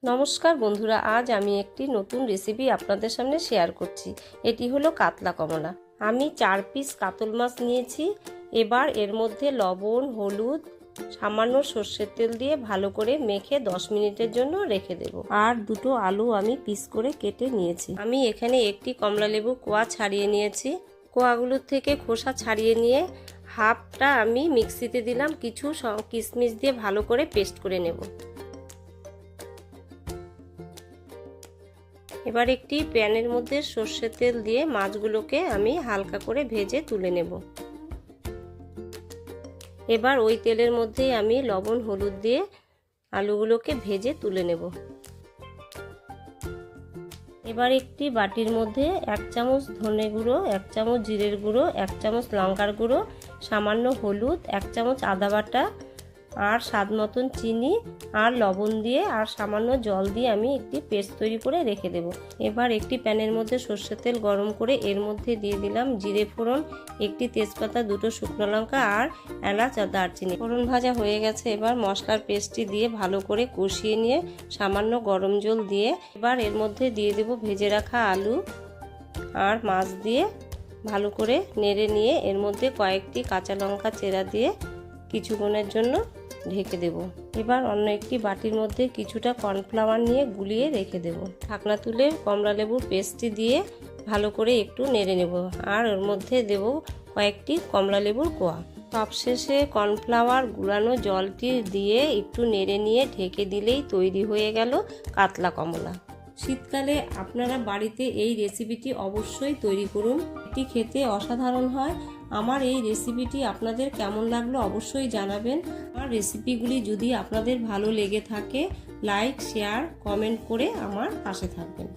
নমস্কার বন্ধুরা, আজ আমি একটি নতুন রেসিপি আপনাদের সামনে শেয়ার করছি। এটি হলো কাতলা কমলা। আমি 4 পিস কাতল মাছ নিয়েছি। এবার এর মধ্যে লবণ, হলুদ, সামান্য সর্ষের তেল দিয়ে ভালো করে মেখে 10 মিনিটের জন্য রেখে দেব। আর দুটো আলু আমি পিস করে কেটে নিয়েছি। আমি এখানে একটি কমলা লেবু কোয়া ছাড়িয়ে নিয়েছি। কোয়াগুলোর থেকে খোসা ছাড়িয়ে নিয়ে হাফটা আমি মিক্সিতে দিলাম, কিছু কিশমিশ দিয়ে ভালো করে পেস্ট করে নেব। এবার একটি প্যানের মধ্যে সর্ষের তেল দিয়ে মাছগুলোকে আমি হালকা করে ভেজে তুলে নেব। এবার ওই তেলের মধ্যেই আমি লবণ হলুদ দিয়ে আলুগুলোকে ভেজে তুলে নেব। এবার একটি বাটির মধ্যে 1 চামচ ধনে গুঁড়ো, 1 চামচ জিরের গুঁড়ো, 1 চামচ লঙ্কার গুঁড়ো, সামান্য হলুদ, 1 চামচ আদা বাটা আর স্বাদ মতন চিনি আর লবণ দিয়ে আর সামান্য জল দিয়ে আমি একটি পেস্ট তৈরি করে রেখে দেব। এবার একটি প্যানের মধ্যে সর্ষের তেল গরম করে এর মধ্যে দিয়ে দিলাম জিরে ফোড়ন, একটি তেজপাতা, দুটো শুকনো লঙ্কা আর এলাচ আর দারচিনি। ফোড়ন ভাজা হয়ে গেছে। এবার মশলার পেস্টটি দিয়ে ভালো করে কষিয়ে নিয়ে সামান্য গরম জল দিয়ে এবার এর মধ্যে দিয়ে দেব ভেজে রাখা আলু আর মাছ দিয়ে ভালো করে নেড়ে নিয়ে এর মধ্যে কয়েকটি কাঁচা লঙ্কা চেরা দিয়ে কিছুক্ষণের জন্য ঢেকে দেব। এবার অন্য একটি বাটির মধ্যে কিছুটা কর্নফ্লাওয়ার নিয়ে গুলিয়ে রেখে দেব। ঢাকনা তুলে কমলা লেবুর পেস্টটি দিয়ে ভালো করে একটু নেড়ে নেব আর ওর মধ্যে দেব কয়েকটি কমলা লেবুর কোয়া। সবশেষে কর্নফ্লাওয়ার গুলানো জলটি দিয়ে একটু নেড়ে নিয়ে ঢেকে দিলেই তৈরি হয়ে গেল কাতলা কমলা। শীতকালে আপনারা বাড়িতে এই রেসিপিটি অবশ্যই তৈরি করুন। এটি খেতে অসাধারণ হয়। আমার এই রেসিপিটি আপনাদের কেমন লাগলো অবশ্যই জানাবেন। আমার রেসিপিগুলি যদি আপনাদের ভালো লেগে থাকে লাইক, শেয়ার, কমেন্ট করে আমার পাশে থাকবেন।